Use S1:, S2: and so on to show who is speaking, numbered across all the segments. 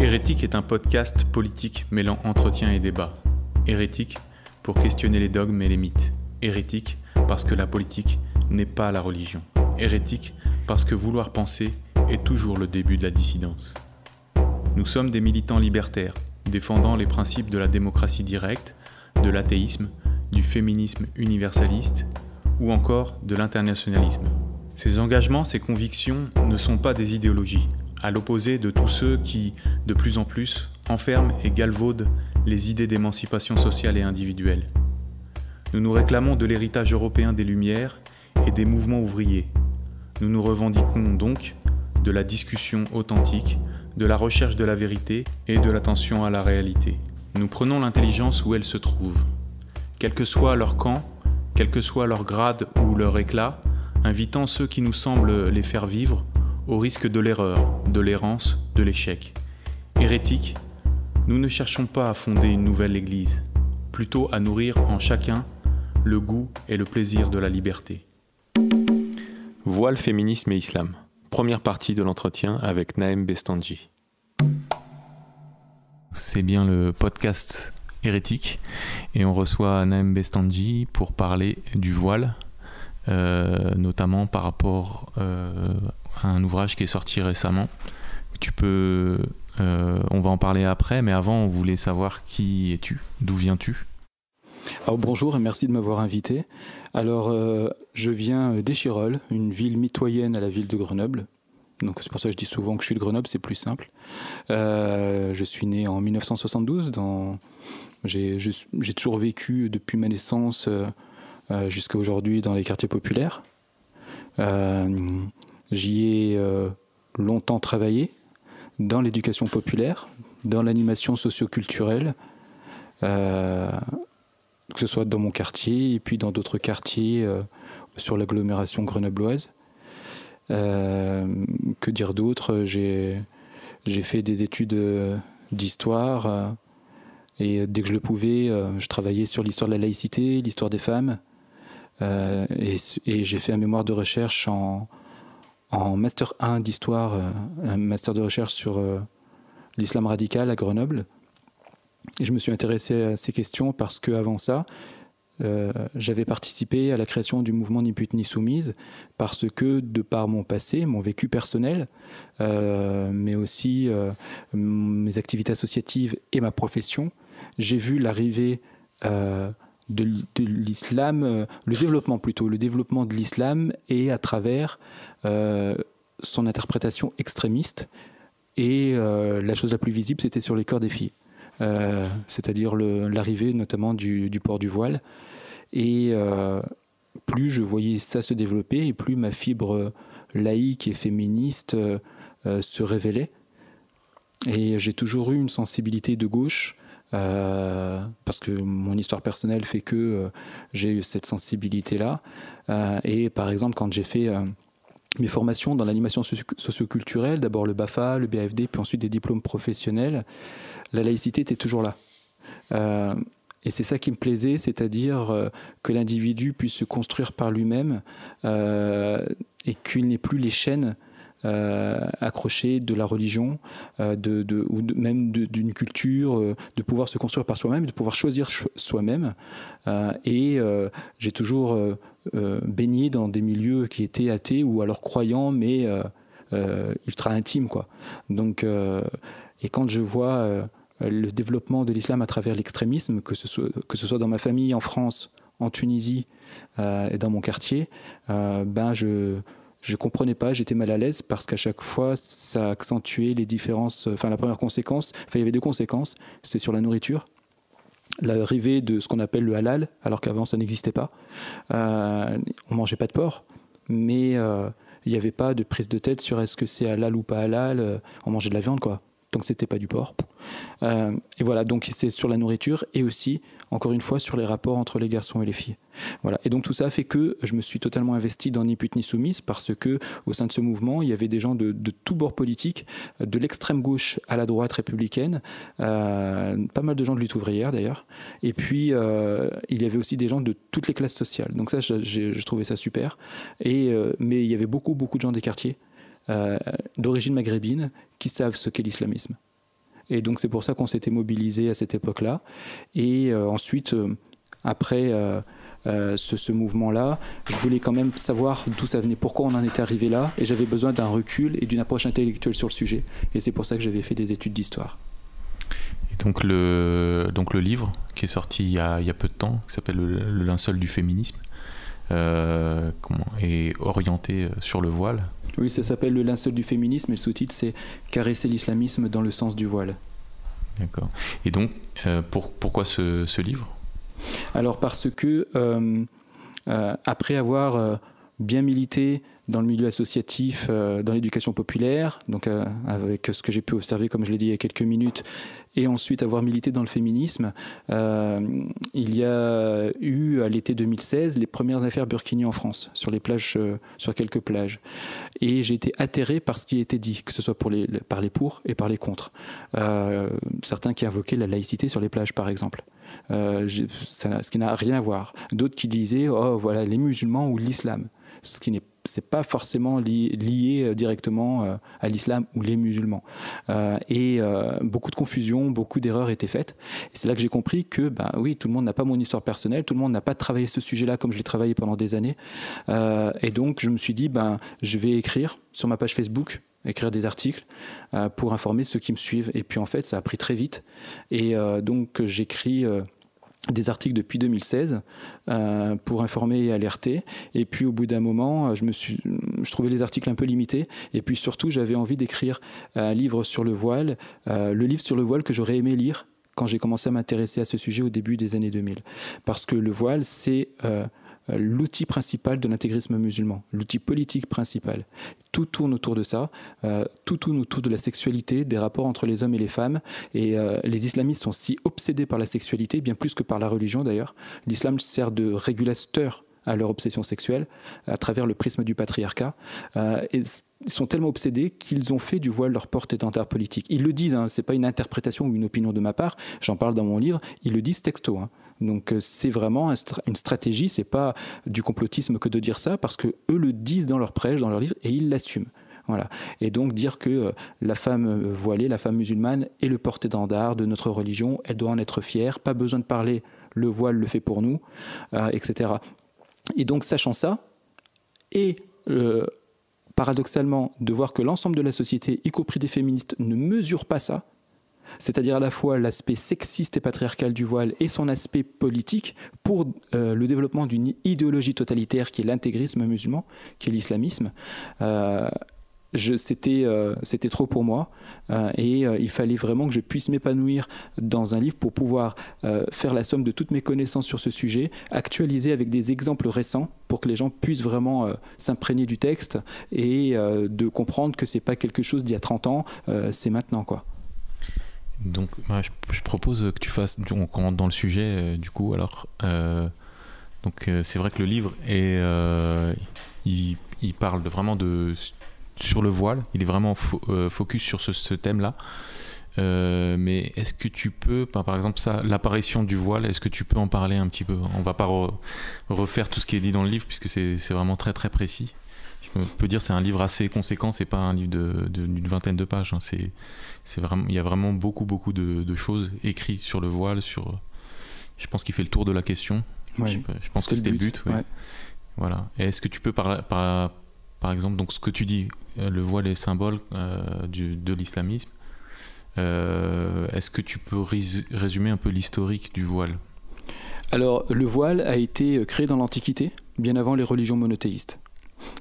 S1: Hérétique est un podcast politique mêlant entretien et débat. Hérétique pour questionner les dogmes et les mythes. Hérétique parce que la politique n'est pas la religion. Hérétique parce que vouloir penser est toujours le début de la dissidence. Nous sommes des militants libertaires, défendant les principes de la démocratie directe, de l'athéisme, du féminisme universaliste ou encore de l'internationalisme. Ces engagements, ces convictions ne sont pas des idéologies, à l'opposé de tous ceux qui, de plus en plus, enferment et galvaudent les idées d'émancipation sociale et individuelle. Nous nous réclamons de l'héritage européen des Lumières et des mouvements ouvriers. Nous nous revendiquons donc de la discussion authentique, de la recherche de la vérité et de l'attention à la réalité. Nous prenons l'intelligence où elle se trouve. Quel que soit leur camp, quel que soit leur grade ou leur éclat, invitant ceux qui nous semblent les faire vivre au risque de l'erreur, de l'errance, de l'échec. Hérétiques, nous ne cherchons pas à fonder une nouvelle église, plutôt à nourrir en chacun le goût et le plaisir de la liberté. Voile, féminisme et islam. Première partie de l'entretien avec Nahem Bestanji. C'est bien le podcast Hérétique et on reçoit Nahem Bestanji pour parler du voile, notamment par rapport à un ouvrage qui est sorti récemment. On va en parler après, mais avant on voulait savoir qui es-tu, d'où viens-tu?
S2: Alors bonjour et merci de m'avoir invité. Alors je viens d'Échirolles, une ville mitoyenne à la ville de Grenoble. Donc c'est pour ça que je dis souvent que je suis de Grenoble, c'est plus simple. Je suis né en 1972. J'ai toujours vécu depuis ma naissance jusqu'à aujourd'hui dans les quartiers populaires. J'y ai longtemps travaillé dans l'éducation populaire, dans l'animation socio-culturelle, que ce soit dans mon quartier et puis dans d'autres quartiers sur l'agglomération grenobloise. Que dire d'autre? J'ai fait des études d'histoire et dès que je le pouvais, je travaillais sur l'histoire de la laïcité, l'histoire des femmes et j'ai fait un mémoire de recherche en Master 1 d'histoire, un master de recherche sur l'islam radical à Grenoble. Et je me suis intéressé à ces questions parce qu'avant ça, j'avais participé à la création du mouvement Ni pute ni soumise parce que, de par mon passé, mon vécu personnel, mais aussi mes activités associatives et ma profession, j'ai vu l'arrivée de l'islam, le développement de l'islam et à travers son interprétation extrémiste. Et la chose la plus visible, c'était sur les corps des filles. C'est-à-dire l'arrivée notamment du port du voile. Et plus je voyais ça se développer, et plus ma fibre laïque et féministe se révélait. Et j'ai toujours eu une sensibilité de gauche, parce que mon histoire personnelle fait que j'ai eu cette sensibilité-là. Et par exemple, quand j'ai fait mes formations dans l'animation socioculturelle, d'abord le BAFA, le BAFD, puis ensuite des diplômes professionnels, la laïcité était toujours là. Et c'est ça qui me plaisait, c'est-à-dire que l'individu puisse se construire par lui-même et qu'il n'ait plus les chaînes accrochées de la religion ou même d'une culture, de pouvoir se construire par soi-même, de pouvoir choisir soi-même. Et j'ai toujours baigné dans des milieux qui étaient athées ou alors croyants, mais ultra intimes, quoi. Donc, et quand je vois le développement de l'islam à travers l'extrémisme, que ce soit dans ma famille, en France, en Tunisie et dans mon quartier, je comprenais pas, j'étais mal à l'aise parce qu'à chaque fois, ça accentuait les différences. Enfin, la première conséquence, il y avait deux conséquences, c'était sur la nourriture. L'arrivée de ce qu'on appelle le halal, alors qu'avant ça n'existait pas. On mangeait pas de porc, mais il n'y avait pas de prise de tête sur est-ce que c'est halal ou pas halal. On mangeait de la viande, quoi. Tant que c'était pas du porc. Et voilà, donc c'est sur la nourriture et aussi, encore une fois, sur les rapports entre les garçons et les filles. Voilà. Et donc tout ça a fait que je me suis totalement investi dans Ni pute ni soumise parce que au sein de ce mouvement, il y avait des gens de tous bords politiques, de l'extrême gauche à la droite républicaine, pas mal de gens de lutte ouvrière d'ailleurs. Et puis il y avait aussi des gens de toutes les classes sociales. Donc ça, je trouvais ça super. Mais il y avait beaucoup de gens des quartiers d'origine maghrébine qui savent ce qu'est l'islamisme. Et donc c'est pour ça qu'on s'était mobilisé à cette époque-là. Et ensuite, après ce mouvement-là, je voulais quand même savoir d'où ça venait, pourquoi on en était arrivé là, et j'avais besoin d'un recul et d'une approche intellectuelle sur le sujet. Et c'est pour ça que j'avais fait des études d'histoire.
S1: Et donc le livre qui est sorti il y a peu de temps, qui s'appelle Le linceul du féminisme, est orienté sur le voile.
S2: Oui, ça s'appelle Le linceul du féminisme, et le sous-titre c'est Caresser l'islamisme dans le sens du voile.
S1: D'accord. Et donc, pourquoi ce livre ?
S2: Alors parce que après avoir bien milité dans le milieu associatif, dans l'éducation populaire, donc avec ce que j'ai pu observer, comme je l'ai dit il y a quelques minutes, et ensuite avoir milité dans le féminisme, il y a eu à l'été 2016 les premières affaires burkini en France, sur les plages, sur quelques plages. Et j'ai été atterré par ce qui était dit, que ce soit par les pour et par les contre. Certains qui invoquaient la laïcité sur les plages, par exemple. Ce qui n'a rien à voir. D'autres qui disaient oh voilà les musulmans ou l'islam, ce qui c'est pas forcément lié directement à l'islam ou les musulmans. Beaucoup de confusion, beaucoup d'erreurs étaient faites. Et c'est là que j'ai compris que oui, tout le monde n'a pas mon histoire personnelle, tout le monde n'a pas travaillé ce sujet-là comme je l'ai travaillé pendant des années. Et donc je me suis dit je vais écrire sur ma page Facebook, écrire des articles pour informer ceux qui me suivent. Et puis en fait ça a pris très vite. Et donc j'écris des articles depuis 2016 pour informer et alerter. Et puis au bout d'un moment, je trouvais les articles un peu limités. Et puis surtout, j'avais envie d'écrire un livre sur le voile, le livre sur le voile que j'aurais aimé lire quand j'ai commencé à m'intéresser à ce sujet au début des années 2000. Parce que le voile, c'est l'outil principal de l'intégrisme musulman, l'outil politique principal. Tout tourne autour de ça, tout tourne autour de la sexualité, des rapports entre les hommes et les femmes. Et les islamistes sont si obsédés par la sexualité, bien plus que par la religion d'ailleurs. L'islam sert de régulateur à leur obsession sexuelle à travers le prisme du patriarcat. Et ils sont tellement obsédés qu'ils ont fait du voile leur porte-étendard politique. Ils le disent, c'est pas une interprétation ou une opinion de ma part, j'en parle dans mon livre, ils le disent texto. Donc c'est vraiment une stratégie, c'est pas du complotisme que de dire ça, parce que eux le disent dans leur prêche, dans leur livre, et ils l'assument. Voilà. Et donc dire que la femme voilée, la femme musulmane est le porte-étendard de notre religion, elle doit en être fière, pas besoin de parler, le voile le fait pour nous, etc. Et donc sachant ça, et paradoxalement de voir que l'ensemble de la société, y compris des féministes, ne mesure pas ça, c'est-à-dire à la fois l'aspect sexiste et patriarcal du voile et son aspect politique pour le développement d'une idéologie totalitaire qui est l'intégrisme musulman, qui est l'islamisme. C'était trop pour moi et il fallait vraiment que je puisse m'épanouir dans un livre pour pouvoir faire la somme de toutes mes connaissances sur ce sujet, actualiser avec des exemples récents pour que les gens puissent vraiment s'imprégner du texte et de comprendre que c'est pas quelque chose d'il y a 30 ans, c'est maintenant quoi.
S1: Donc je propose que tu fasses, on rentre dans le sujet du coup alors. Donc c'est vrai que le livre il parle vraiment sur le voile, il est vraiment focus sur ce thème-là. Mais est-ce que tu peux, par exemple l'apparition du voile, est-ce que tu peux en parler un petit peu ? On va pas refaire tout ce qui est dit dans le livre puisque c'est vraiment très très précis. On peut dire que c'est un livre assez conséquent, c'est pas un livre d'une vingtaine de pages. C'est vraiment, il y a vraiment beaucoup de choses écrites sur le voile. Je pense qu'il fait le tour de la question.
S2: Ouais,
S1: je pense que c'était le but. Oui. Ouais. Voilà. Et est-ce que tu peux par exemple, donc ce que tu dis, le voile est symbole de l'islamisme. Est-ce que tu peux résumer un peu l'historique du voile ?
S2: Alors, le voile a été créé dans l'Antiquité, bien avant les religions monothéistes.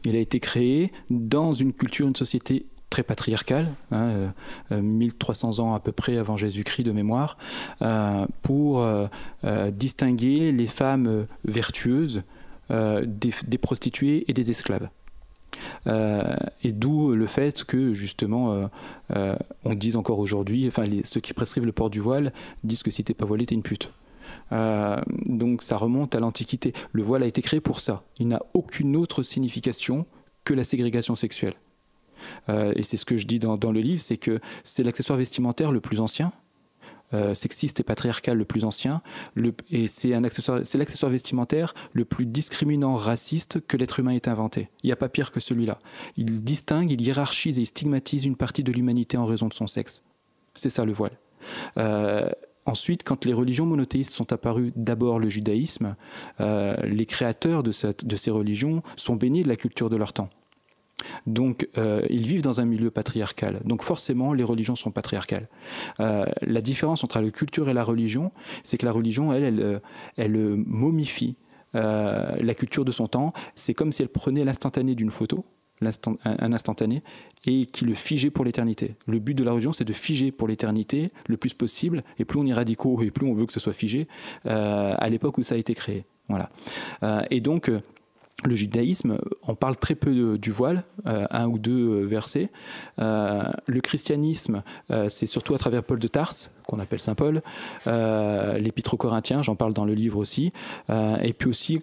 S2: Il a été créé dans une culture, une société très patriarcale, 1300 ans à peu près avant Jésus-Christ de mémoire, pour distinguer les femmes vertueuses des prostituées et des esclaves. Et d'où le fait que justement on dise encore aujourd'hui, ceux qui prescrivent le port du voile disent que si t'es pas voilé t'es une pute. Donc ça remonte à l'Antiquité. Le voile a été créé pour ça. Il n'a aucune autre signification que la ségrégation sexuelle. Et c'est ce que je dis dans le livre, c'est que c'est l'accessoire vestimentaire le plus ancien, sexiste et patriarcal le plus ancien, et c'est l'accessoire vestimentaire le plus discriminant, raciste que l'être humain ait inventé. Il n'y a pas pire que celui-là. Il distingue, il hiérarchise et il stigmatise une partie de l'humanité en raison de son sexe. C'est ça le voile. Ensuite, quand les religions monothéistes sont apparues, d'abord le judaïsme, les créateurs de ces religions sont baignés de la culture de leur temps. Donc, ils vivent dans un milieu patriarcal. Donc, forcément, les religions sont patriarcales. La différence entre la culture et la religion, c'est que la religion, elle momifie la culture de son temps. C'est comme si elle prenait l'instantané d'une photo, un instantané, et qui le figeait pour l'éternité. Le but de la religion, c'est de figer pour l'éternité le plus possible, et plus on est radicaux et plus on veut que ce soit figé à l'époque où ça a été créé. Voilà. Et donc, le judaïsme, on parle très peu du voile, un ou deux versets. Le christianisme, c'est surtout à travers Paul de Tarse, qu'on appelle Saint Paul, l'Épître aux Corinthiens, j'en parle dans le livre aussi, et puis aussi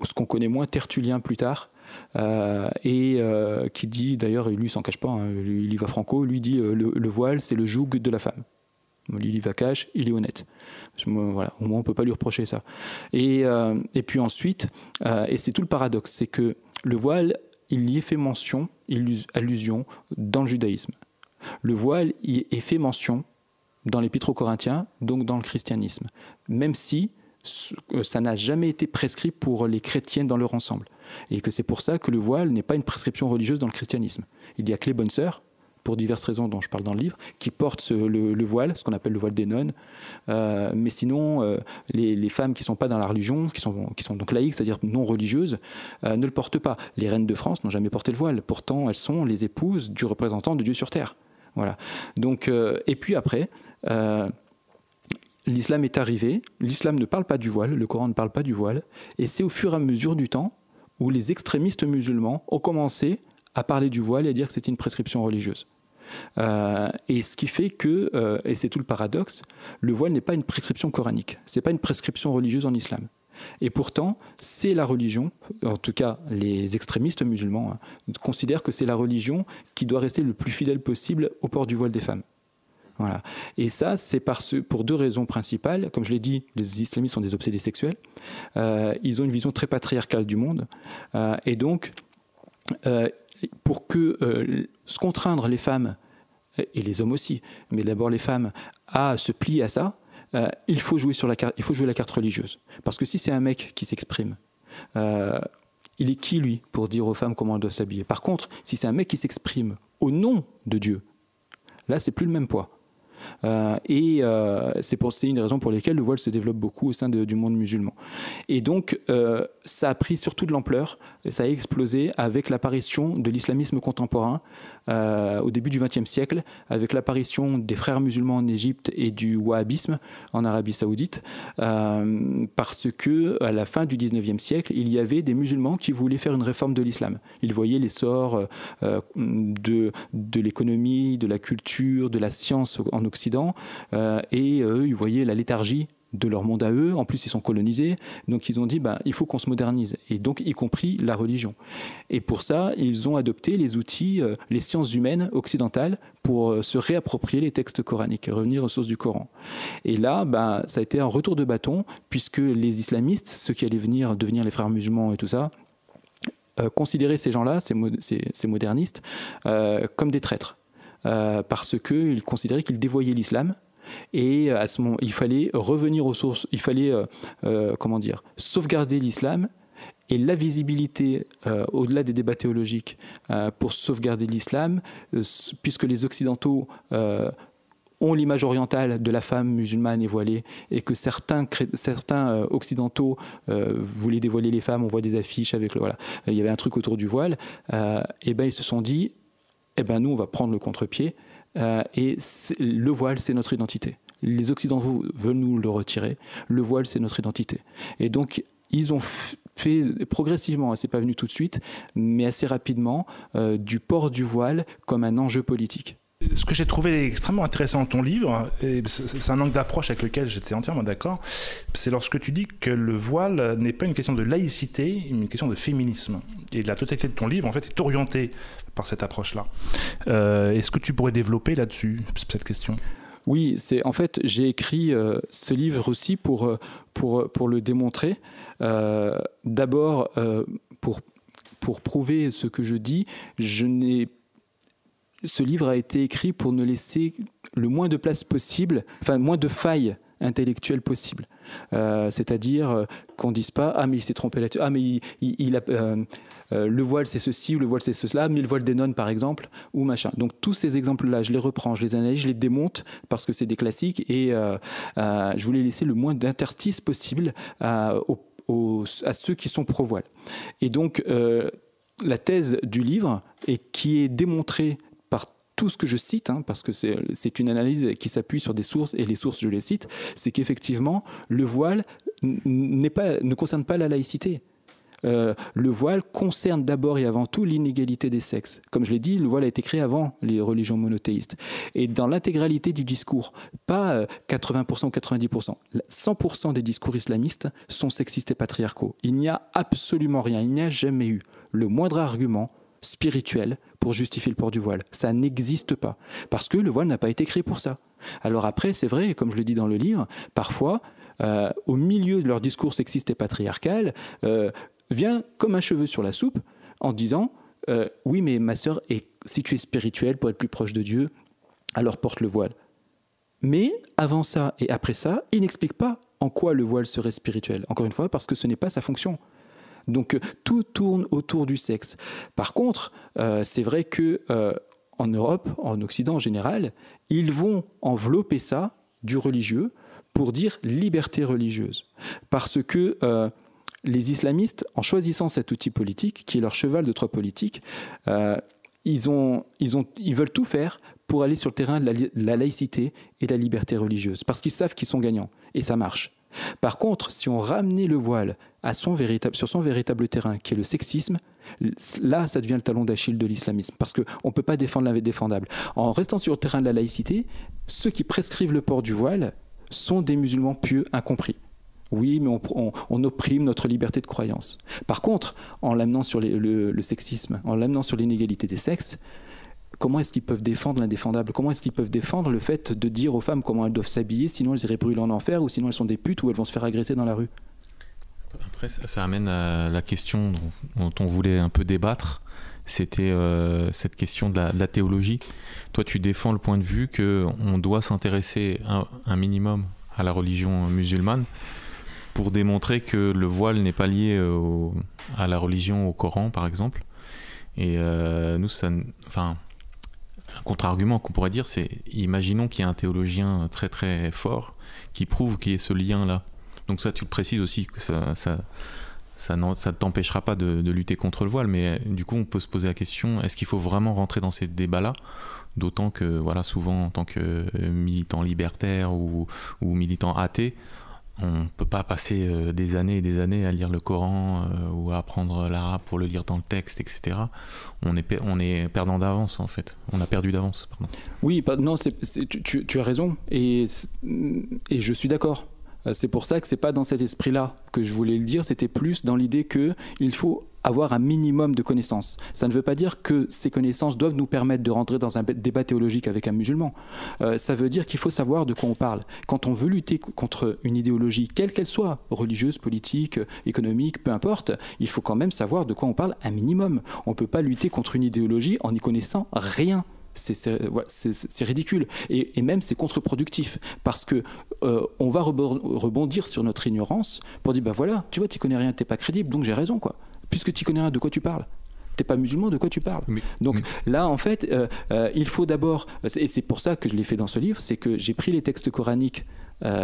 S2: ce qu'on connaît moins, Tertullien plus tard, qui dit, d'ailleurs, lui il s'en cache pas, hein, il y va franco, lui dit le voile c'est le joug de la femme. Il y va cash, il est honnête. Voilà, au moins on ne peut pas lui reprocher ça. Et puis ensuite, et c'est tout le paradoxe, c'est que le voile, il y est fait mention, allusion dans le judaïsme. Le voile y est fait mention dans l'Épître aux Corinthiens, donc dans le christianisme, même si ça n'a jamais été prescrit pour les chrétiens dans leur ensemble. Et que c'est pour ça que le voile n'est pas une prescription religieuse dans le christianisme. Il y a que les bonnes sœurs, pour diverses raisons dont je parle dans le livre, qui portent le voile, ce qu'on appelle le voile des nonnes. Mais sinon, les femmes qui ne sont pas dans la religion, qui sont donc laïques, c'est-à-dire non religieuses, ne le portent pas. Les reines de France n'ont jamais porté le voile. Pourtant, elles sont les épouses du représentant de Dieu sur terre. Voilà. Donc, et puis après, l'islam est arrivé. L'islam ne parle pas du voile, le Coran ne parle pas du voile. Et c'est au fur et à mesure du temps où les extrémistes musulmans ont commencé à parler du voile et à dire que c'était une prescription religieuse. Et ce qui fait que, et c'est tout le paradoxe, le voile n'est pas une prescription coranique, c'est pas une prescription religieuse en islam. Et pourtant, c'est la religion, en tout cas les extrémistes musulmans, considèrent que c'est la religion qui doit rester le plus fidèle possible au port du voile des femmes. Voilà. Et ça, c'est pour deux raisons principales. Comme je l'ai dit, les islamistes sont des obsédés sexuels. Ils ont une vision très patriarcale du monde. Et donc, pour se contraindre les femmes, et les hommes aussi, mais d'abord les femmes, à se plier à ça, il faut jouer la carte religieuse. Parce que si c'est un mec qui s'exprime, il est qui, lui, pour dire aux femmes comment elles doivent s'habiller? Par contre, si c'est un mec qui s'exprime au nom de Dieu, là, c'est plus le même poids. C'est une raison pour laquelle le voile se développe beaucoup au sein du monde musulman. Et donc, ça a pris surtout de l'ampleur, et ça a explosé avec l'apparition de l'islamisme contemporain au début du XXe siècle, avec l'apparition des frères musulmans en Égypte et du wahhabisme en Arabie Saoudite, parce que à la fin du XIXe siècle, il y avait des musulmans qui voulaient faire une réforme de l'islam. Ils voyaient l'essor de l'économie, de la culture, de la science en Occident, et eux, ils voyaient la léthargie de leur monde à eux. En plus, ils sont colonisés, donc ils ont dit il faut qu'on se modernise, et donc y compris la religion. Et pour ça, ils ont adopté les outils, les sciences humaines occidentales pour se réapproprier les textes coraniques, revenir aux sources du Coran. Et là, ça a été un retour de bâton, puisque les islamistes, ceux qui allaient devenir les frères musulmans et tout ça, considéraient ces gens-là, ces modernistes, comme des traîtres, parce qu'ils considéraient qu'ils dévoyaient l'islam. Et à ce moment, il fallait revenir aux sources, il fallait sauvegarder l'islam et la visibilité au-delà des débats théologiques pour sauvegarder l'islam, puisque les Occidentaux ont l'image orientale de la femme musulmane et voilée, et que certains occidentaux voulaient dévoiler les femmes. On voit des affiches avec il y avait un truc autour du voile. Ils se sont dit, nous on va prendre le contre-pied. Et le voile, c'est notre identité. Les Occidentaux veulent nous le retirer. Le voile, c'est notre identité. Et donc, ils ont fait progressivement, c'est pas venu tout de suite, mais assez rapidement, du port du voile comme un enjeu politique.
S3: Ce que j'ai trouvé extrêmement intéressant dans ton livre, et c'est un angle d'approche avec lequel j'étais entièrement d'accord, c'est lorsque tu dis que le voile n'est pas une question de laïcité, mais une question de féminisme. Et la totalité de ton livre, en fait, est orientée par cette approche-là. Est-ce que tu pourrais développer là-dessus, cette question ?
S2: Oui, en fait, j'ai écrit ce livre aussi pour le démontrer. D'abord, pour prouver ce que je dis, ce livre a été écrit pour ne laisser le moins de place possible, enfin moins de failles intellectuelles possibles. C'est-à-dire qu'on ne dise pas « Ah, mais il s'est trompé là-dessus. Ah, mais le voile, c'est ceci, ou le voile, c'est cela, mais le voile des nonnes, par exemple, ou machin. » Donc, tous ces exemples-là, je les reprends, je les analyse, je les démonte, parce que c'est des classiques, et je voulais laisser le moins d'interstices possible à ceux qui sont pro-voile. Et donc, la thèse du livre, et qui est démontrée par tout ce que je cite, parce que c'est une analyse qui s'appuie sur des sources, et les sources, je les cite, c'est qu'effectivement, le voile ne concerne pas la laïcité. Le voile concerne d'abord et avant tout l'inégalité des sexes. Comme je l'ai dit, le voile a été créé avant les religions monothéistes. Et dans l'intégralité du discours, pas 80% ou 90%, 100% des discours islamistes sont sexistes et patriarcaux. Il n'y a absolument rien, il n'y a jamais eu le moindre argument spirituel pour justifier le port du voile. Ça n'existe pas, parce que le voile n'a pas été créé pour ça. Alors après, c'est vrai, comme je le dis dans le livre, parfois, au milieu de leur discours sexiste et patriarcal, vient comme un cheveu sur la soupe en disant oui, mais ma sœur, si tu es spirituelle pour être plus proche de Dieu, alors porte le voile. Mais avant ça et après ça, il n'explique pas en quoi le voile serait spirituel. Encore une fois, parce que ce n'est pas sa fonction. Donc tout tourne autour du sexe. Par contre, c'est vrai que en Europe, en Occident en général, ils vont envelopper ça du religieux pour dire liberté religieuse. Parce que les islamistes, en choisissant cet outil politique, qui est leur cheval de Troie politique, ils veulent tout faire pour aller sur le terrain de la laïcité et de la liberté religieuse, parce qu'ils savent qu'ils sont gagnants, et ça marche. Par contre, si on ramenait le voile sur son véritable terrain, qui est le sexisme, là, ça devient le talon d'Achille de l'islamisme, parce qu'on ne peut pas défendre l'indéfendable. En restant sur le terrain de la laïcité, ceux qui prescrivent le port du voile sont des musulmans pieux incompris. Oui, mais on opprime notre liberté de croyance. Par contre, en l'amenant sur le sexisme, en l'amenant sur l'inégalité des sexes, comment est-ce qu'ils peuvent défendre l'indéfendable? Comment est-ce qu'ils peuvent défendre le fait de dire aux femmes comment elles doivent s'habiller, sinon elles iraient brûler en enfer, ou sinon elles sont des putes, ou elles vont se faire agresser dans la rue?
S1: Après, ça amène à la question dont on voulait un peu débattre. C'était cette question de la théologie. Toi, tu défends le point de vue qu'on doit s'intéresser un minimum à la religion musulmane pour démontrer que le voile n'est pas lié à la religion, au Coran, par exemple. Et nous, un contre-argument qu'on pourrait dire, c'est imaginons qu'il y a un théologien très très fort qui prouve qu'il y ait ce lien-là. Donc ça, tu le précises aussi, que ça ne t'empêchera pas de lutter contre le voile, mais du coup, on peut se poser la question, est-ce qu'il faut vraiment rentrer dans ces débats-là? D'autant que, voilà, souvent, en tant que militant libertaire ou militant athée, on ne peut pas passer des années et des années à lire le Coran ou à apprendre l'arabe pour le lire dans le texte, etc. On est perdant d'avance, en fait. On a perdu d'avance, pardon. Oui,
S2: non, tu as raison, et je suis d'accord. C'est pour ça que c'est pas dans cet esprit-là que je voulais le dire, c'était plus dans l'idée qu'il faut avoir un minimum de connaissances. Ça ne veut pas dire que ces connaissances doivent nous permettre de rentrer dans un débat théologique avec un musulman. Ça veut dire qu'il faut savoir de quoi on parle. Quand on veut lutter contre une idéologie, quelle qu'elle soit, religieuse, politique, économique, peu importe, il faut quand même savoir de quoi on parle un minimum. On ne peut pas lutter contre une idéologie en n'y connaissant rien. C'est ridicule et même c'est contre-productif parce que on va rebondir sur notre ignorance pour dire bah voilà, tu vois, tu connais rien, t'es pas crédible, donc j'ai raison quoi, puisque tu connais rien, de quoi tu parles, t'es pas musulman, de quoi tu parles. Donc là en fait il faut d'abord, et c'est pour ça que je l'ai fait dans ce livre, c'est que j'ai pris les textes coraniques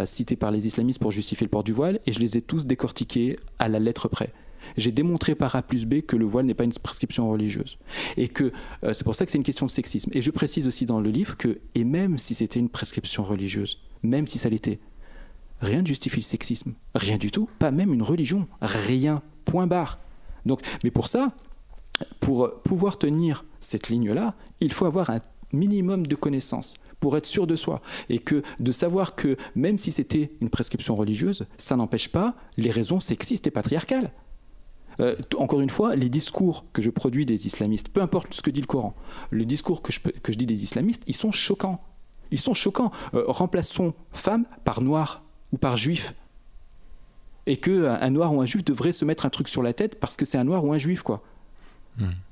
S2: cités par les islamistes pour justifier le port du voile et je les ai tous décortiqués à la lettre près. J'ai démontré par A plus B que le voile n'est pas une prescription religieuse. Et que c'est pour ça que c'est une question de sexisme. Et je précise aussi dans le livre que, et même si c'était une prescription religieuse, même si ça l'était, rien ne justifie le sexisme. Rien du tout. Pas même une religion. Rien. Point barre. Donc, mais pour ça, pour pouvoir tenir cette ligne-là, il faut avoir un minimum de connaissances pour être sûr de soi. Et que de savoir que même si c'était une prescription religieuse, ça n'empêche pas les raisons sexistes et patriarcales. Encore une fois, les discours que je produis des islamistes, peu importe ce que dit le Coran, les discours que je dis des islamistes, ils sont choquants. Ils sont choquants. Remplaçons femme par noir ou par juif. Et qu'un noir ou un juif devrait se mettre un truc sur la tête parce que c'est un noir ou un juif, quoi.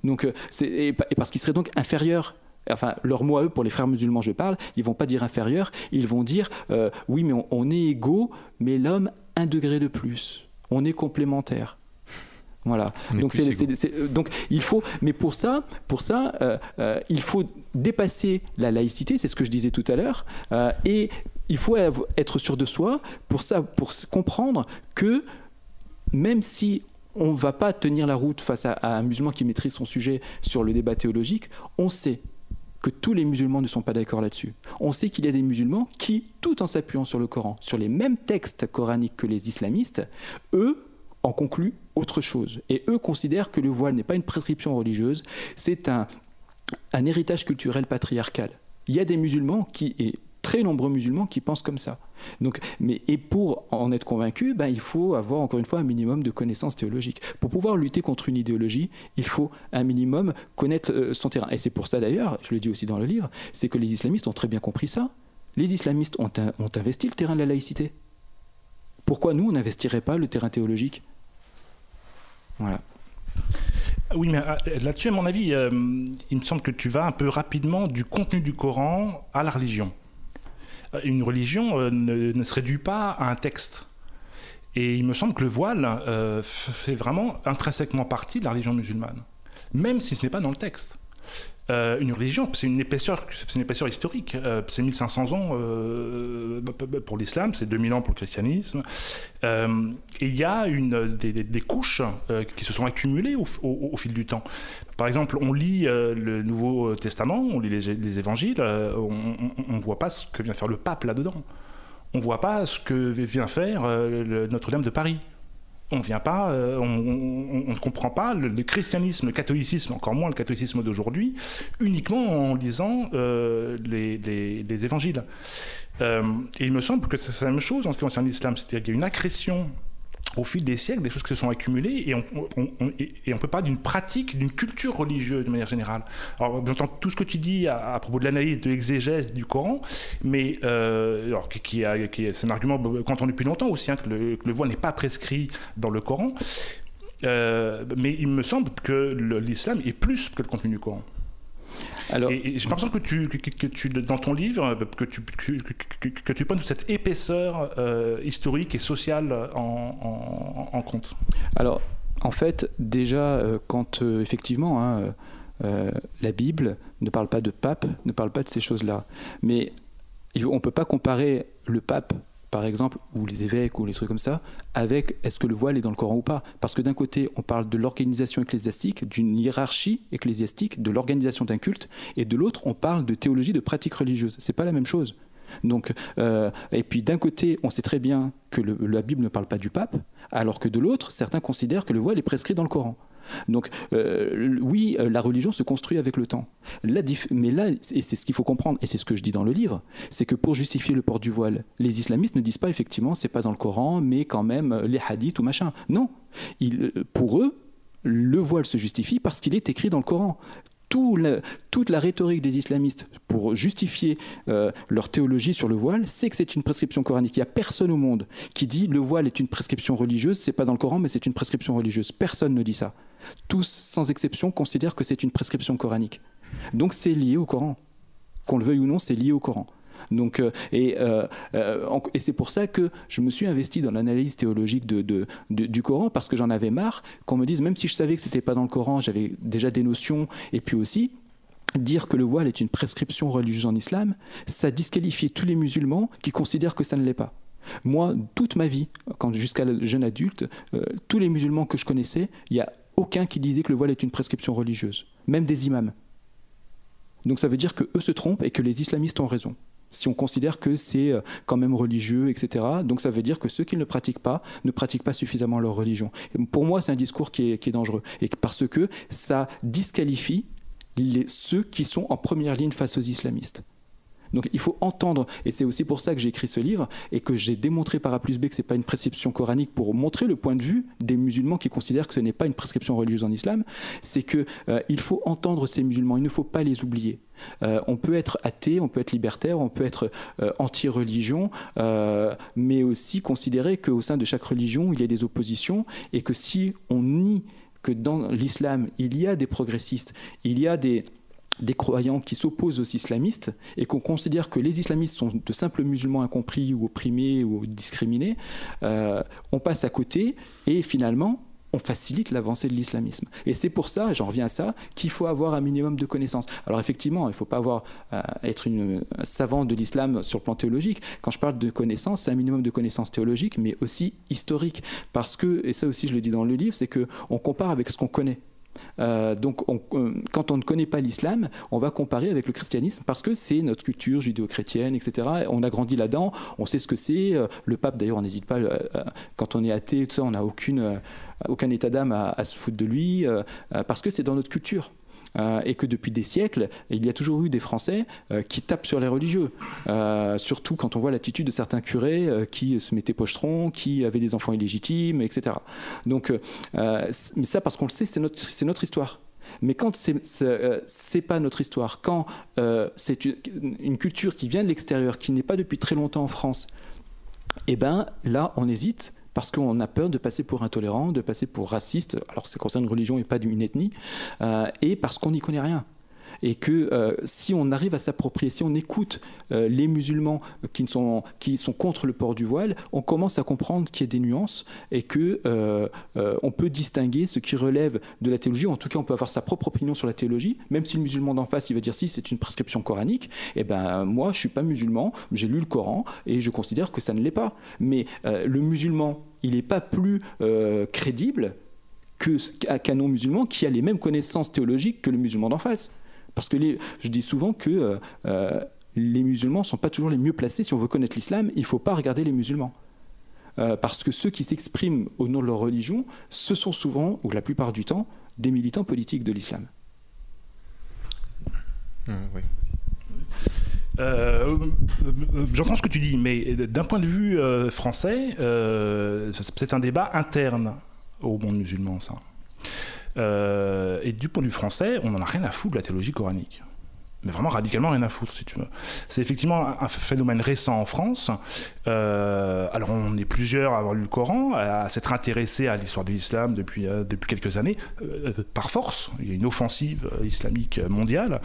S2: Donc, et parce qu'il serait donc inférieur enfin leur mot à eux, pour les frères musulmans je parle, ils vont pas dire inférieur, ils vont dire oui mais on est égaux, mais l'homme 1 degré de plus, on est complémentaires. Voilà. Donc, donc il faut, mais pour ça, il faut dépasser la laïcité, c'est ce que je disais tout à l'heure, et il faut être sûr de soi pour comprendre que même si on ne va pas tenir la route face à un musulman qui maîtrise son sujet sur le débat théologique, on sait que tous les musulmans ne sont pas d'accord là-dessus. On sait qu'il y a des musulmans qui, tout en s'appuyant sur le Coran, sur les mêmes textes coraniques que les islamistes, eux en concluent autre chose. Et eux considèrent que le voile n'est pas une prescription religieuse, c'est un héritage culturel patriarcal. Il y a des musulmans et très nombreux musulmans qui pensent comme ça. Donc, et pour en être convaincu, il faut avoir encore une fois un minimum de connaissances théologiques. Pour pouvoir lutter contre une idéologie, il faut un minimum connaître son terrain. Et c'est pour ça d'ailleurs, je le dis aussi dans le livre, c'est que les islamistes ont très bien compris ça. Les islamistes ont investi le terrain de la laïcité. Pourquoi nous, on n'investirait pas le terrain théologique ? Voilà.
S3: Oui, mais là-dessus, à mon avis, il me semble que tu vas un peu rapidement du contenu du Coran à la religion. Une religion ne se réduit pas à un texte. Et il me semble que le voile fait vraiment intrinsèquement partie de la religion musulmane, même si ce n'est pas dans le texte. Une religion, c'est une épaisseur historique. C'est 1500 ans pour l'islam, c'est 2000 ans pour le christianisme. Et il y a des couches qui se sont accumulées au fil du temps. Par exemple, on lit le Nouveau Testament, on lit les évangiles, on ne voit pas ce que vient faire le pape là-dedans. On ne voit pas ce que vient faire Notre-Dame de Paris. On ne comprend pas le christianisme, le catholicisme, encore moins le catholicisme d'aujourd'hui, uniquement en lisant les évangiles. Et il me semble que c'est la même chose en ce qui concerne l'islam, c'est-à-dire qu'il y a une accrétion au fil des siècles, des choses qui se sont accumulées, et on peut parler d'une pratique, d'une culture religieuse de manière générale. Alors j'entends tout ce que tu dis à propos de l'analyse, de l'exégèse du Coran, mais c'est un argument qu'on entend depuis longtemps aussi, que le voile n'est pas prescrit dans le Coran, mais il me semble que l'islam est plus que le contenu du Coran. Alors, et j'ai l'impression que tu, dans ton livre, que tu prends toute cette épaisseur historique et sociale en compte.
S2: Alors, en fait, déjà, quand effectivement, la Bible ne parle pas de pape, ne parle pas de ces choses-là. Mais on ne peut pas comparer le pape, par exemple, ou les évêques, ou les trucs comme ça, avec est-ce que le voile est dans le Coran ou pas. Parce que d'un côté, on parle de l'organisation ecclésiastique, d'une hiérarchie ecclésiastique, de l'organisation d'un culte, et de l'autre, on parle de théologie, de pratique religieuse. C'est pas la même chose. Donc, et puis d'un côté, on sait très bien que la Bible ne parle pas du pape, alors que de l'autre, certains considèrent que le voile est prescrit dans le Coran. Donc oui, la religion se construit avec le temps. Mais là, et c'est ce qu'il faut comprendre, et c'est ce que je dis dans le livre, c'est que pour justifier le port du voile, les islamistes ne disent pas effectivement c'est pas dans le Coran, mais quand même les hadiths ou machin. Non, pour eux, le voile se justifie parce qu'il est écrit dans le Coran. Toute la rhétorique des islamistes pour justifier leur théologie sur le voile, c'est que c'est une prescription coranique. Il n'y a personne au monde qui dit le voile est une prescription religieuse, c'est pas dans le Coran, mais c'est une prescription religieuse. Personne ne dit ça. Tous, sans exception, considèrent que c'est une prescription coranique. Donc c'est lié au Coran. Qu'on le veuille ou non, c'est lié au Coran. Donc, et c'est pour ça que je me suis investi dans l'analyse théologique du Coran, parce que j'en avais marre qu'on me dise, même si je savais que ce n'était pas dans le Coran, j'avais déjà des notions, et puis aussi, dire que le voile est une prescription religieuse en islam, ça disqualifiait tous les musulmans qui considèrent que ça ne l'est pas. Moi, toute ma vie, jusqu'à le jeune adulte, tous les musulmans que je connaissais, il n'y a aucun qui disait que le voile est une prescription religieuse, même des imams. Donc ça veut dire qu'eux se trompent et que les islamistes ont raison. Si on considère que c'est quand même religieux, etc. Donc ça veut dire que ceux qui ne le pratiquent pas suffisamment leur religion. Et pour moi, c'est un discours qui est dangereux. Et parce que ça disqualifie ceux qui sont en première ligne face aux islamistes. Donc il faut entendre, et c'est aussi pour ça que j'ai écrit ce livre, et que j'ai démontré par A plus B que ce n'est pas une prescription coranique, pour montrer le point de vue des musulmans qui considèrent que ce n'est pas une prescription religieuse en islam, c'est qu'il faut entendre ces musulmans, il ne faut pas les oublier. On peut être athée, on peut être libertaire, on peut être anti-religion, mais aussi considérer qu'au sein de chaque religion, il y a des oppositions, et que si on nie que dans l'islam, il y a des progressistes, il y a des des croyants qui s'opposent aux islamistes et qu'on considère que les islamistes sont de simples musulmans incompris ou opprimés ou discriminés, on passe à côté et finalement on facilite l'avancée de l'islamisme. Et c'est pour ça, j'en reviens à ça, qu'il faut avoir un minimum de connaissances. Alors effectivement, il ne faut pas être un savant de l'islam sur le plan théologique. Quand je parle de connaissances, c'est un minimum de connaissances théologiques, mais aussi historiques. Parce que, et ça aussi je le dis dans le livre, c'est qu'on compare avec ce qu'on connaît. Donc quand on ne connaît pas l'islam, on va comparer avec le christianisme parce que c'est notre culture judéo-chrétienne, etc. On a grandi là-dedans, on sait ce que c'est. Le pape, d'ailleurs, on n'hésite pas, quand on est athée, tout ça, on n'a aucun état d'âme à se foutre de lui, parce que c'est dans notre culture. Et que depuis des siècles, il y a toujours eu des Français qui tapent sur les religieux. Surtout quand on voit l'attitude de certains curés qui se mettaient pochetron, qui avaient des enfants illégitimes, etc. Donc, mais ça, parce qu'on le sait, c'est notre histoire. Mais quand c'est pas notre histoire, quand c'est une culture qui vient de l'extérieur, qui n'est pas depuis très longtemps en France, eh ben là, on hésite. Parce qu'on a peur de passer pour intolérant, de passer pour raciste, alors que ça concerne une religion et pas une ethnie, et parce qu'on n'y connaît rien. Et que si on arrive à s'approprier, si on écoute les musulmans qui sont contre le port du voile, on commence à comprendre qu'il y a des nuances et qu'on peut distinguer ce qui relève de la théologie, ou en tout cas on peut avoir sa propre opinion sur la théologie, même si le musulman d'en face il va dire si c'est une prescription coranique, et ben moi je ne suis pas musulman, j'ai lu le Coran et je considère que ça ne l'est pas. Mais le musulman, il n'est pas plus crédible qu'un non-musulman qui a les mêmes connaissances théologiques que le musulman d'en face. Parce que je dis souvent que les musulmans ne sont pas toujours les mieux placés. Si on veut connaître l'islam, il ne faut pas regarder les musulmans. Parce que ceux qui s'expriment au nom de leur religion, ce sont souvent, ou la plupart du temps, des militants politiques de l'islam.
S1: Oui.
S3: J'entends ce que tu dis, mais d'un point de vue français, c'est un débat interne au monde musulman, ça. Et du point de vue français, on n'en a rien à foutre de la théologie coranique. Mais vraiment radicalement rien à foutre, si tu veux. C'est effectivement un phénomène récent en France. Alors on est plusieurs à avoir lu le Coran, à s'être intéressés à l'histoire de l'islam depuis quelques années, par force. Il y a une offensive islamique mondiale.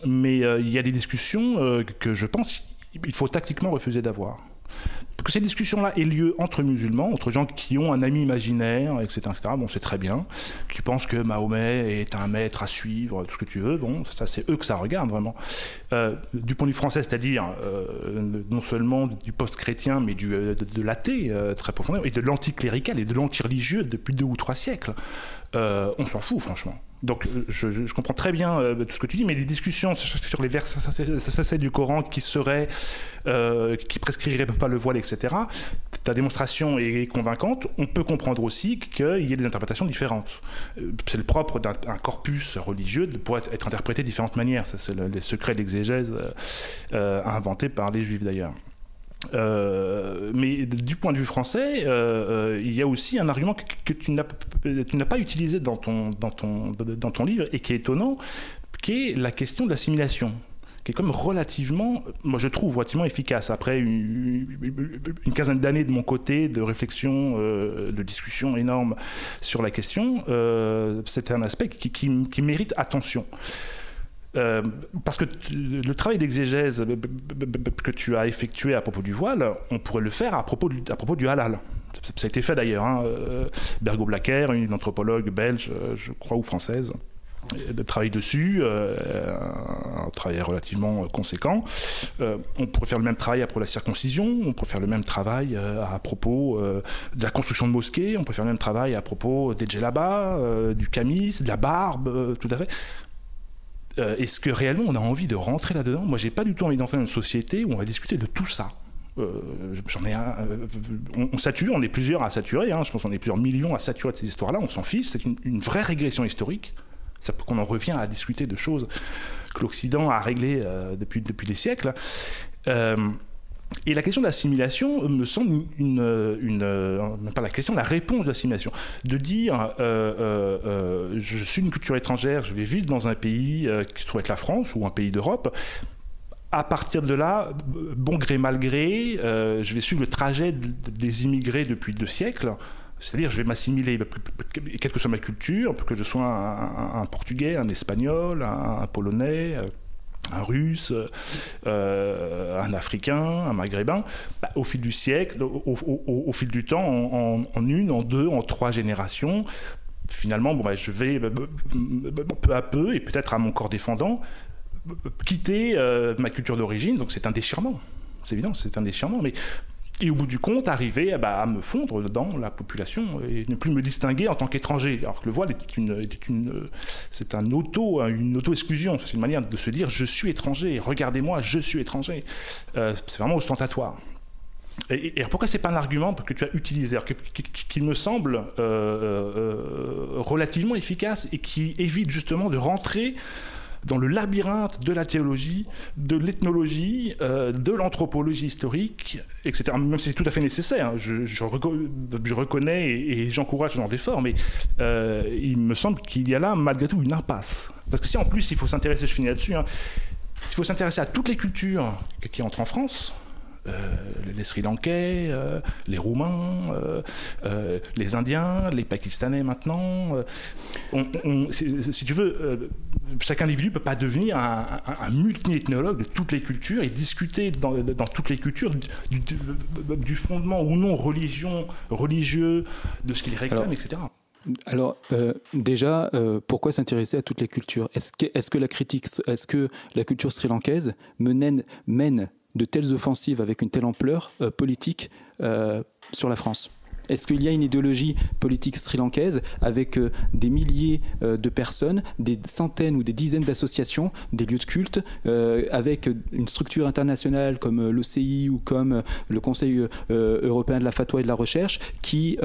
S3: Mais il y a des discussions que je pense qu'il faut tactiquement refuser d'avoir. Que ces discussions-là aient lieu entre musulmans, entre gens qui ont un ami imaginaire, etc. Bon, c'est très bien. Qui pensent que Mahomet est un maître à suivre, tout ce que tu veux. Bon, ça, c'est eux que ça regarde, vraiment. Du point de vue français, c'est-à-dire non seulement du post-chrétien, mais de l'athée, très profondément, et de l'anticlérical et de l'anti-religieux depuis 2 ou 3 siècles. On s'en fout, franchement. Donc je comprends très bien tout ce que tu dis, mais les discussions sur les versets du Coran qui prescriraient pas le voile, etc., ta démonstration est convaincante. On peut comprendre aussi qu'il y ait des interprétations différentes. C'est le propre d'un corpus religieux de pouvoir être interprété de différentes manières. Ça, c'est les secrets de l'exégèse inventés par les Juifs, d'ailleurs. Mais du point de vue français, il y a aussi un argument que tu n'as pas utilisé dans ton livre et qui est étonnant, qui est la question de l'assimilation, qui est comme relativement, moi je trouve, relativement efficace. Après une quinzaine d'années de mon côté, de réflexion, de discussion énorme sur la question, c'était un aspect qui mérite attention. Parce que le travail d'exégèse que tu as effectué à propos du voile, on pourrait le faire à propos du halal. Ça a été fait d'ailleurs. Bergo Blacker, une anthropologue belge, je crois, ou française, travaille dessus, un travail relativement conséquent. On pourrait faire le même travail à propos de la circoncision, on pourrait faire le même travail à propos de la construction de mosquées, on peut faire le même travail à propos des djellabas, du camis, de la barbe, tout à fait. Est-ce que réellement on a envie de rentrer là-dedans ? Moi, j'ai pas du tout envie d'entrer dans une société où on va discuter de tout ça. J'en ai on sature, on est plusieurs à saturer, je pense qu'on est plusieurs millions à saturer de ces histoires-là, on s'en fiche, c'est une vraie régression historique. C'est qu'on en revient à discuter de choses que l'Occident a réglées depuis des siècles. Et la question de l'assimilation me semble même pas la question, la réponse de l'assimilation. De dire, je suis une culture étrangère, je vais vivre dans un pays qui se trouve être la France ou un pays d'Europe. À partir de là, bon gré mal gré, je vais suivre le trajet des immigrés depuis 2 siècles. C'est-à-dire, je vais m'assimiler, quelle que soit ma culture, que je sois un Portugais, un Espagnol, un Polonais, un Russe, un Africain, un Maghrébin, au fil du siècle, au fil du temps, en une, en deux, en trois générations, finalement, je vais peu à peu, et peut-être à mon corps défendant, quitter ma culture d'origine. Donc c'est un déchirement, c'est évident, c'est un déchirement, et au bout du compte, arriver à me fondre dans la population et ne plus me distinguer en tant qu'étranger. Alors que le voile c'est une auto-exclusion. C'est une manière de se dire « je suis étranger, regardez-moi, je suis étranger ». C'est vraiment ostentatoire. Et pourquoi c'est pas un argument que tu as utilisé, qui me semble relativement efficace et qui évite justement de rentrer dans le labyrinthe de la théologie, de l'ethnologie, de l'anthropologie historique, etc. Même si c'est tout à fait nécessaire, hein. Je reconnais et j'encourage ce genre d'effort, mais il me semble qu'il y a là malgré tout une impasse. Parce que si en plus il faut s'intéresser, je finis là-dessus, hein, il faut s'intéresser à toutes les cultures qui entrent en France, les Sri Lankais, les Roumains, les Indiens, les Pakistanais maintenant. Si tu veux, chaque individu ne peut pas devenir un multi-ethnologue de toutes les cultures et discuter dans toutes les cultures du fondement ou non religieux, de ce qu'ils réclament, etc.
S2: Alors déjà, pourquoi s'intéresser à toutes les cultures ? Est-ce que la culture sri-lankaise mène de telles offensives avec une telle ampleur politique sur la France ? Est-ce qu'il y a une idéologie politique sri-lankaise avec des milliers de personnes, des centaines ou des dizaines d'associations, des lieux de culte, avec une structure internationale comme l'OCI ou comme le Conseil européen de la fatwa et de la recherche qui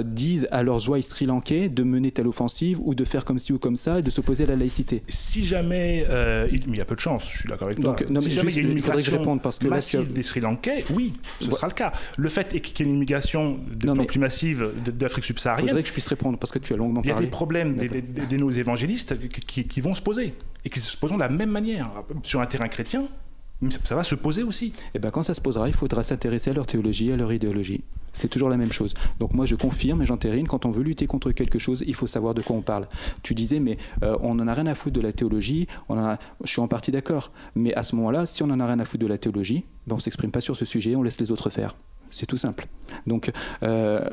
S2: disent à leurs ouailles sri-lankais de mener telle offensive ou de faire comme ci ou comme ça et de s'opposer à la laïcité ?
S3: Si jamais, il y a peu de chance, je suis d'accord avec toi.
S2: Donc, non,
S3: si jamais il y a une immigration massive des Sri-Lankais, oui, ce sera le cas. Le fait qu'il y ait une immigration plus massive d'Afrique subsaharienne.
S2: Je voudrais que je puisse répondre parce que tu as longuement parlé.
S3: Il y a des problèmes des nos évangélistes qui vont se poser et qui se poseront de la même manière sur un terrain chrétien. Ça va se poser aussi.
S2: Et ben quand ça se posera, il faudra s'intéresser à leur théologie, à leur idéologie. C'est toujours la même chose. Donc moi je confirme et j'entérine, quand on veut lutter contre quelque chose, il faut savoir de quoi on parle. Tu disais mais on n'en a rien à foutre de la théologie, je suis en partie d'accord. Mais à ce moment-là, si on n'en a rien à foutre de la théologie, ben on ne s'exprime pas sur ce sujet, on laisse les autres faire. C'est tout simple. Donc,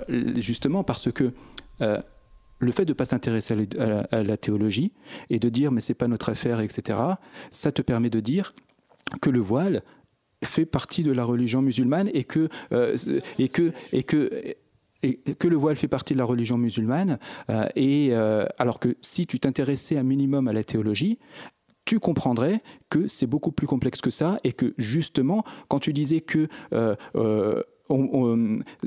S2: justement, parce que le fait de ne pas s'intéresser à la théologie et de dire « mais ce n'est pas notre affaire », etc., ça te permet de dire que le voile fait partie de la religion musulmane et que le voile fait partie de la religion musulmane. Alors que si tu t'intéressais un minimum à la théologie, tu comprendrais que c'est beaucoup plus complexe que ça et que justement, quand tu disais que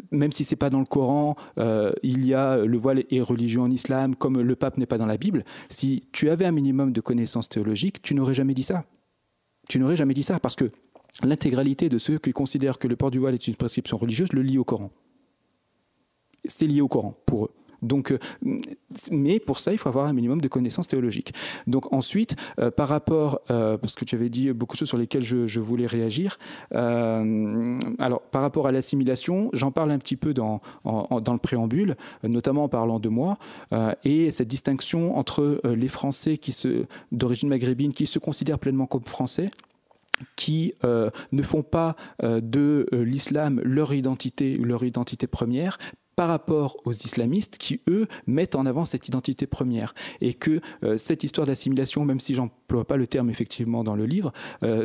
S2: même si c'est pas dans le Coran, il y a le voile est religieux en islam, comme le pape n'est pas dans la Bible. Si tu avais un minimum de connaissances théologiques, tu n'aurais jamais dit ça. Tu n'aurais jamais dit ça parce que l'intégralité de ceux qui considèrent que le port du voile est une prescription religieuse le lie au Coran. C'est lié au Coran pour eux. Donc, mais pour ça, il faut avoir un minimum de connaissances théologiques. Donc ensuite, par rapport, parce que tu avais dit beaucoup de choses sur lesquelles je voulais réagir, alors par rapport à l'assimilation, j'en parle un petit peu dans le préambule, notamment en parlant de moi, et cette distinction entre les Français d'origine maghrébine qui se considèrent pleinement comme Français, qui ne font pas de l'islam leur identité première, par rapport aux islamistes qui, eux, mettent en avant cette identité première. Et que cette histoire d'assimilation, même si j'emploie pas le terme effectivement dans le livre,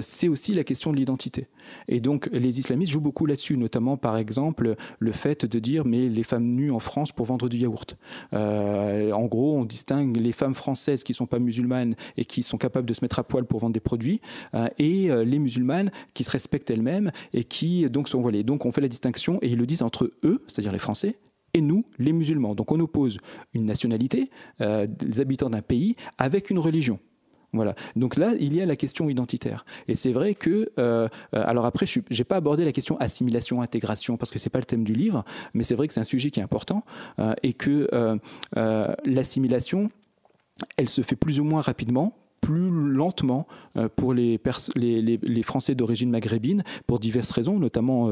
S2: c'est aussi la question de l'identité. Et donc, les islamistes jouent beaucoup là-dessus, notamment, par exemple, le fait de dire « mais les femmes nues en France pour vendre du yaourt ». En gros, on distingue les femmes françaises qui ne sont pas musulmanes et qui sont capables de se mettre à poil pour vendre des produits, et les musulmanes qui se respectent elles-mêmes et qui donc sont voilées. Donc, on fait la distinction, et ils le disent entre eux, c'est-à-dire les Français, et nous, les musulmans. Donc on oppose une nationalité, des habitants d'un pays, avec une religion. Voilà. Donc là, il y a la question identitaire. Et c'est vrai que... alors après, je n'ai pas abordé la question assimilation, intégration, parce que ce n'est pas le thème du livre, mais c'est vrai que c'est un sujet qui est important, et que l'assimilation, elle se fait plus ou moins rapidement, plus lentement pour les Français d'origine maghrébine pour diverses raisons, notamment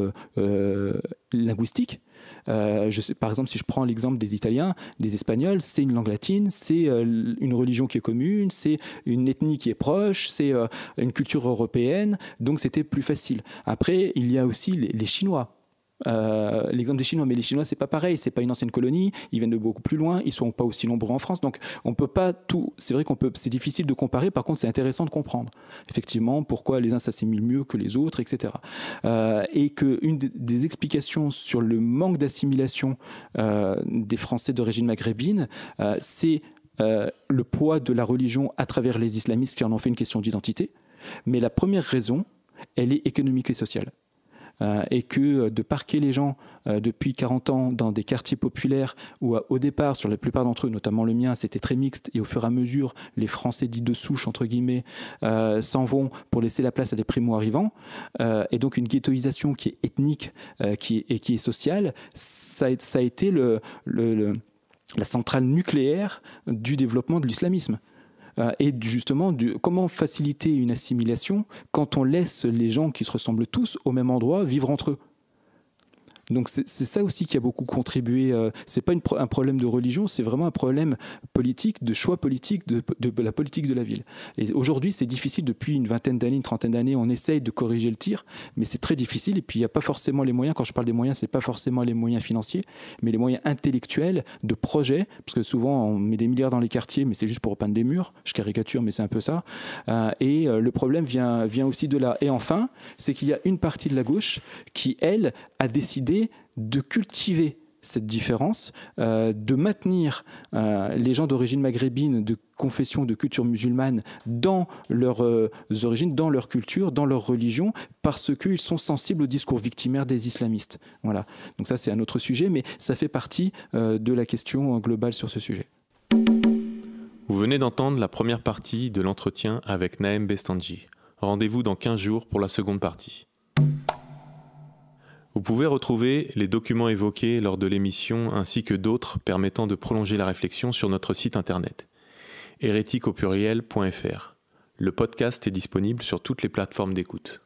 S2: linguistiques. Par exemple, si je prends l'exemple des Italiens, des Espagnols, c'est une langue latine, c'est une religion qui est commune, c'est une ethnie qui est proche, c'est une culture européenne, donc c'était plus facile. Après, il y a aussi les Chinois. L'exemple des Chinois, mais les Chinois c'est pas pareil, c'est pas une ancienne colonie, ils viennent de beaucoup plus loin, ils sont pas aussi nombreux en France, donc on peut pas tout. C'est vrai c'est difficile de comparer. Par contre, c'est intéressant de comprendre effectivement pourquoi les uns s'assimilent mieux que les autres, etc. Et que une des explications sur le manque d'assimilation des Français d'origine maghrébine, c'est le poids de la religion à travers les islamistes qui en ont fait une question d'identité. Mais la première raison, elle est économique et sociale. Et que de parquer les gens depuis 40 ans dans des quartiers populaires où au départ, sur la plupart d'entre eux, notamment le mien, c'était très mixte, et au fur et à mesure, les Français dits de souche, entre guillemets, s'en vont pour laisser la place à des primo-arrivants, et donc une ghettoisation qui est ethnique qui est sociale, ça a été la centrale nucléaire du développement de l'islamisme. Et justement, comment faciliter une assimilation quand on laisse les gens qui se ressemblent tous au même endroit vivre entre eux. Donc c'est ça aussi qui a beaucoup contribué. C'est pas un problème de religion, c'est vraiment un problème politique, de choix politique, de la politique de la ville. Et aujourd'hui, c'est difficile depuis une vingtaine d'années, une trentaine d'années, on essaye de corriger le tir, mais c'est très difficile. Et puis il n'y a pas forcément les moyens. Quand je parle des moyens, c'est pas forcément les moyens financiers, mais les moyens intellectuels, de projets, parce que souvent on met des milliards dans les quartiers, mais c'est juste pour repeindre des murs. Je caricature, mais c'est un peu ça. Et le problème vient aussi de là. Et enfin, c'est qu'il y a une partie de la gauche qui, elle, a décidé de cultiver cette différence, de maintenir les gens d'origine maghrébine, de confession, de culture musulmane dans leurs origines, dans leur culture, dans leur religion, parce qu'ils sont sensibles au discours victimaire des islamistes. Voilà. Donc ça, c'est un autre sujet, mais ça fait partie de la question globale sur ce sujet.
S1: Vous venez d'entendre la première partie de l'entretien avec Naëm Bestanji. Rendez-vous dans 15 jours pour la seconde partie. Vous pouvez retrouver les documents évoqués lors de l'émission ainsi que d'autres permettant de prolonger la réflexion sur notre site internet hérétiqueaupluriel.fr. Le podcast est disponible sur toutes les plateformes d'écoute.